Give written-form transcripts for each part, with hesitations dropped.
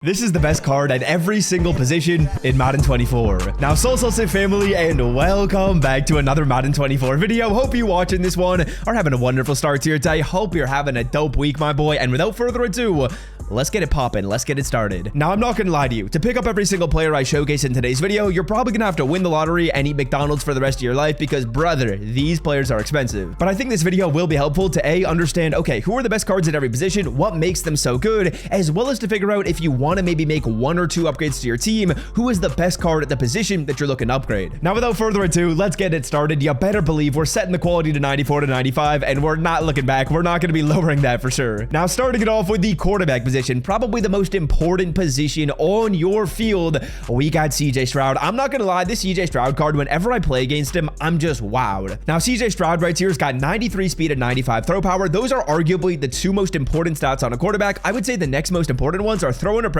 This is the best card at every single position in Madden 24. Now, Soul family, and welcome back to another Madden 24 video. Hope you watching this one are having a wonderful start to your day. Hope you're having a dope week, my boy. And without further ado, let's get it popping. Let's get it started. Now, I'm not gonna lie to you. To pick up every single player I showcase in today's video, you're probably gonna have to win the lottery and eat McDonald's for the rest of your life because, brother, these players are expensive. But I think this video will be helpful to understand, okay, who are the best cards at every position, what makes them so good, as well as to figure out if you want to maybe make one or two upgrades to your team, who is the best card at the position that you're looking to upgrade. Now, without further ado, let's get it started. You better believe we're setting the quality to 94 to 95, and we're not looking back. We're not going to be lowering that for sure. Now, starting it off with the quarterback position, probably the most important position on your field, we got CJ Stroud. I'm not going to lie, this CJ Stroud card, whenever I play against him, I'm just wowed. Now, CJ Stroud right here has got 93 speed and 95 throw power. Those are arguably the two most important stats on a quarterback. I would say the next most important ones are throw under pressure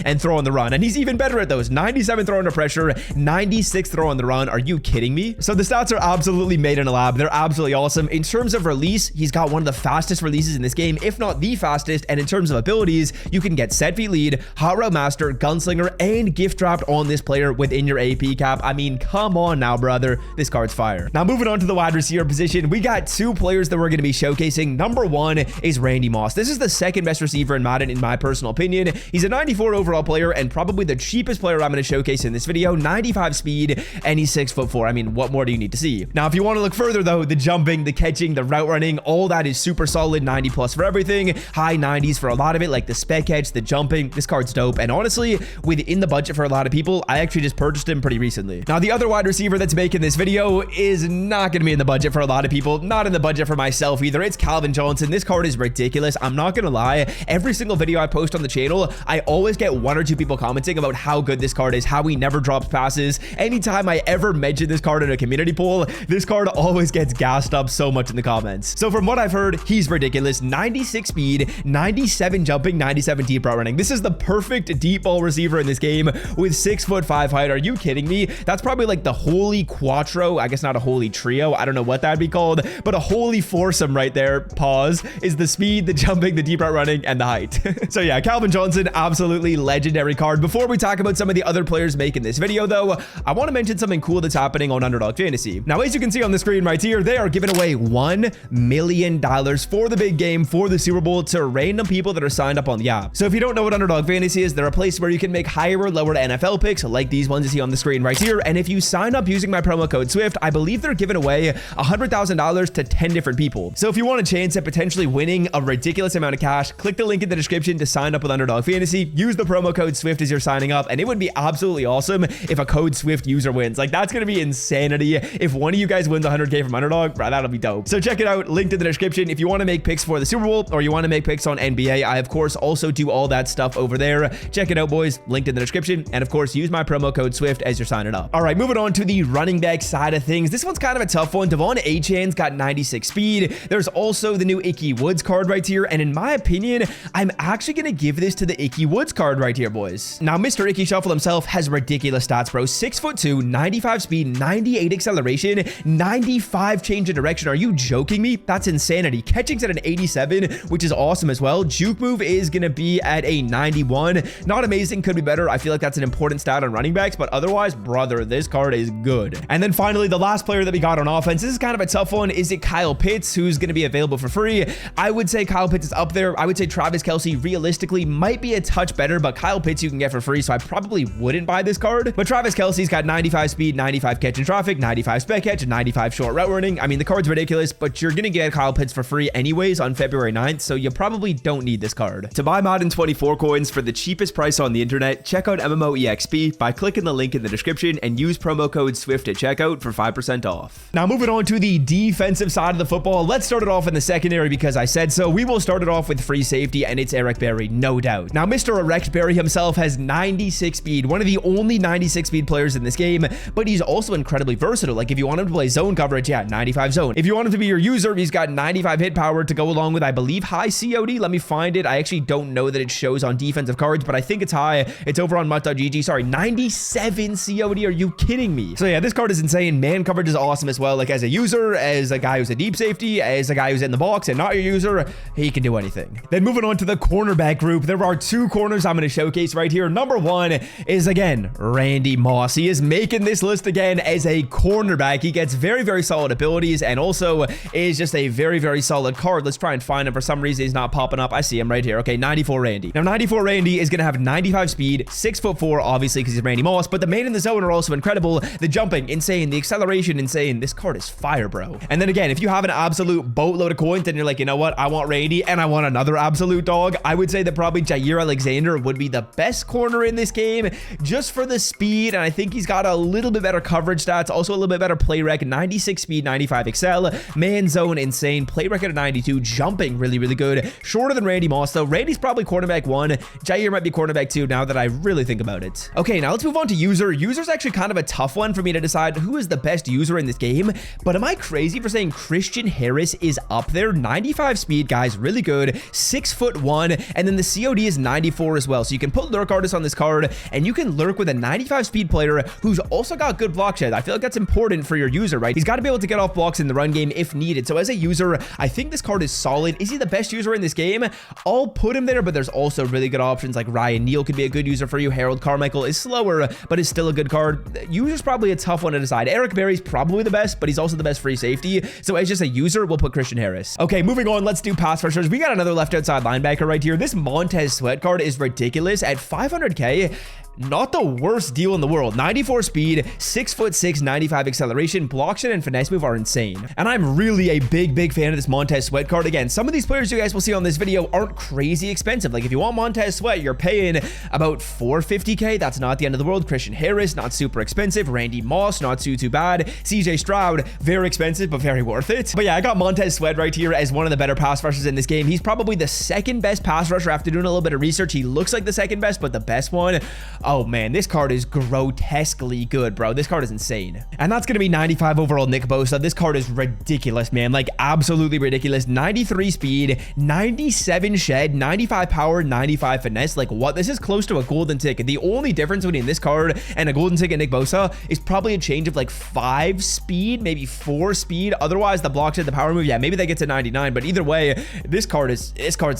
and throw on the run, and he's even better at those. 97 throw under pressure, 96 throw on the run. Are you kidding me? So the stats are absolutely made in a lab. They're absolutely awesome. In terms of release, he's got one of the fastest releases in this game, if not the fastest. And in terms of abilities, you can get set feet lead, hot route master, gunslinger, and gift dropped on this player within your AP cap. I mean, come on now, brother. This card's fire. Now, moving on to the wide receiver position, we got two players that we're going to be showcasing. Number one is Randy Moss. This is the second best receiver in Madden, in my personal opinion. He's a 94 overall player and probably the cheapest player I'm going to showcase in this video. 95 speed, and he's 6'4". I mean, what more do you need to see? Now, if you want to look further though, the jumping, the catching, the route running, all that is super solid. 90 plus for everything, high 90s for a lot of it, like the spec catch, the jumping. This card's dope, and honestly, within the budget for a lot of people, I actually just purchased him pretty recently. Now, the other wide receiver that's making this video is not going to be in the budget for a lot of people, not in the budget for myself either. It's Calvin Johnson. This card is ridiculous. I'm not going to lie. Every single video I post on the channel, I always get one or two people commenting about how good this card is, how he never drops passes. Anytime I ever mention this card in a community poll, this card always gets gassed up so much in the comments. So from what I've heard, he's ridiculous. 96 speed, 97 jumping, 97 deep route running. This is the perfect deep ball receiver in this game with 6'5" height. Are you kidding me? That's probably like the holy quattro. I guess not a holy trio. I don't know what that'd be called, but a holy foursome right there. Pause. Is the speed, the jumping, the deep route running, and the height. So yeah, Calvin Johnson, absolutely legendary card. Before we talk about some of the other players making this video though, I want to mention something cool that's happening on Underdog Fantasy. Now, as you can see on the screen right here, they are giving away $1 million for the big game, for the Super Bowl, to random people that are signed up on the app. So if you don't know what Underdog Fantasy is, they're a place where you can make higher or lower NFL picks like these ones you see on the screen right here. And if you sign up using my promo code SWIFT, I believe they're giving away $100,000 to 10 different people. So if you want a chance at potentially winning a ridiculous amount of cash, click the link in the description to sign up with Underdog Fantasy. Use the promo code SWIFT as you're signing up, and it would be absolutely awesome if a code SWIFT user wins. Like, that's going to be insanity. If one of you guys wins 100K from Underdog, bro, that'll be dope. So check it out. Link in the description. If you want to make picks for the Super Bowl or you want to make picks on NBA, I, of course, also do all that stuff over there. Check it out, boys. Linked in the description. And, of course, use my promo code SWIFT as you're signing up. All right, moving on to the running back side of things. This one's kind of a tough one. Devon Achane's got 96 speed. There's also the new Icky Woods card right here. And in my opinion, I'm actually going to give this to the Icky Woods card right here, boys. Now, Mr. Icky Shuffle himself has ridiculous stats, bro. 6'2", 95 speed, 98 acceleration, 95 change of direction. Are you joking me? That's insanity. Catching's at an 87, which is awesome as well. Juke move is going to be at a 91. Not amazing, could be better. I feel like that's an important stat on running backs, but otherwise, brother, this card is good. And then finally, the last player that we got on offense, this is kind of a tough one. Is it Kyle Pitts, who's going to be available for free? I would say Kyle Pitts is up there. I would say Travis Kelce realistically might be a touch better, but Kyle Pitts you can get for free, so I probably wouldn't buy this card. But Travis Kelce's got 95 speed, 95 catch in traffic, 95 spec catch, 95 short route running. I mean, the card's ridiculous, but you're gonna get Kyle Pitts for free anyways on February 9th, so you probably don't need this card. To buy Madden 24 coins for the cheapest price on the internet, check out MMOEXP by clicking the link in the description and use promo code SWIFT at checkout for 5% off. Now, moving on to the defensive side of the football, let's start it off in the secondary because I said so. We will start it off with free safety, and it's Eric Berry, no doubt. Now, Mr. Eric Berry himself has 96 speed, one of the only 96 speed players in this game, but he's also incredibly versatile. Like, if you want him to play zone coverage, yeah, 95 zone. If you want him to be your user, he's got 95 hit power to go along with, I believe, high COD. Let me find it. I actually actually don't know that it shows on defensive cards, but I think it's high. It's over on mutt.gg. Sorry, 97 COD. Are you kidding me? So yeah, this card is insane. Man coverage is awesome as well. Like as a user, as a guy who's a deep safety, as a guy who's in the box and not your user, he can do anything. Then moving on to the cornerback group, there are two corners I'm going to showcase right here. Number one is, again, Randy Moss. He is making this list again as a cornerback. He gets very, very solid abilities and also is just a very, very solid card. Let's try and find him. For some reason, he's not popping up. I see him right here. Okay, 94 Randy. Now, 94 Randy is going to have 95 speed, 6'4", obviously, because he's Randy Moss, but the man in the zone are also incredible. The jumping, insane. The acceleration, insane. This card is fire, bro. And then again, if you have an absolute boatload of coins and you're like, you know what? I want Randy and I want another absolute dog. I would say that probably Jair Alexander would be the best corner in this game just for the speed. And I think he's got a little bit better coverage stats, also a little bit better play rec, 96 speed, 95 excel, man zone, insane, play rec at 92, jumping really, really good. Shorter than Randy Moss though. Randy's probably cornerback 1. Jair might be cornerback 2 now that I really think about it. Okay, now let's move on to user. User's actually kind of a tough one for me to decide who is the best user in this game, but am I crazy for saying Christian Harris is up there? 95 speed, guys, really good, 6'1", and then the COD is 94 as well. So you can put lurk artist on this card and you can lurk with a 95 speed player who's also got good block shed. I feel like that's important for your user, right? He's got to be able to get off blocks in the run game if needed. So as a user, I think this card is solid. Is he the best user in this game? I'll put him there, but there's also really good options like Ryan Neal could be a good user for you. Harold Carmichael is slower, but is still a good card. User's probably a tough one to decide. Eric Berry's probably the best, but he's also the best free safety. So as just a user, we'll put Christian Harris. Okay, moving on. Let's do pass rushers. We got another left outside linebacker right here. This Montez Sweat card is ridiculous at 500k. Not the worst deal in the world. 94 speed, 6'6", 95 acceleration, block shed, and finesse move are insane. And I'm really a big fan of this Montez Sweat card. Again, some of these players you guys will see on this video aren't crazy expensive. Like if you want Montez Sweat, you're paying about 450k. That's not the end of the world. Christian Harris, not super expensive. Randy Moss, not too bad. CJ Stroud, very expensive, but very worth it. But yeah, I got Montez Sweat right here as one of the better pass rushers in this game. He's probably the second best pass rusher after doing a little bit of research. He looks like the second best, but the best one. Oh man, this card is grotesquely good, bro. This card is insane. And that's going to be 95 overall Nick Bosa. This card is ridiculous, man. Like absolutely ridiculous. 93 speed, 97 shed, 95 power, 95 finesse. Like what? This is close to a golden ticket. The only difference between this card and a golden ticket Nick Bosa is probably a change of like 5 speed, maybe 4 speed. Otherwise, the block shed, the power move, yeah, maybe they get to 99. But either way, this card's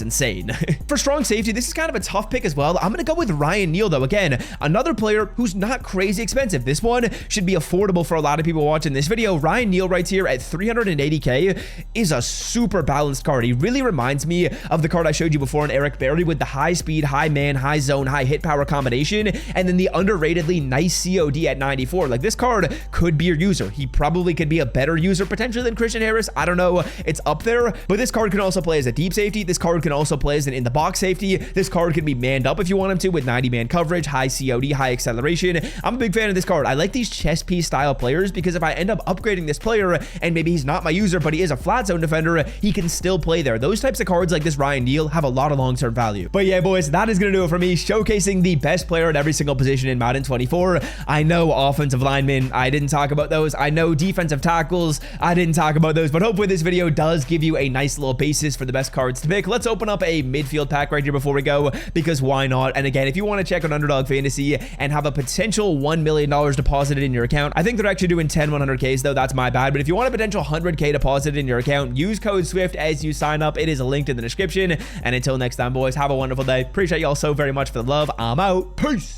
insane. For strong safety, this is kind of a tough pick as well. I'm going to go with Ryan Neal though. Again, another player who's not crazy expensive. This one should be affordable for a lot of people watching this video. Ryan Neal right here at 380k is a super balanced card. He really reminds me of the card I showed you before in Eric Berry with the high speed, high man, high zone, high hit power combination, and then the underratedly nice COD at 94. Like this card could be your user. He probably could be a better user potentially than Christian Harris. I don't know. It's up there, but this card can also play as a deep safety. This card can also play as an in the box safety. This card can be manned up if you want him to with 90 man coverage, high COD, high acceleration. I'm a big fan of this card. I like these chess piece style players because if I end up upgrading this player and maybe he's not my user, but he is a flat zone defender, he can still play there. Those types of cards like this Ryan Neal have a lot of long-term value. But yeah, boys, that is going to do it for me, showcasing the best player at every single position in Madden 24. I know offensive linemen, I didn't talk about those. I know defensive tackles, I didn't talk about those, but hopefully this video does give you a nice little basis for the best cards to pick. Let's open up a midfield pack right here before we go, because why not? And again, if you want to check on Underdog Fantasy and have a potential $1 million deposited in your account, I think they're actually doing 10 100Ks though. That's my bad. But if you want a potential 100K deposited in your account, use code SWIFT as you sign up. It is linked in the description. And until next time, boys, have a wonderful day. Appreciate y'all so very much for the love. I'm out. Peace.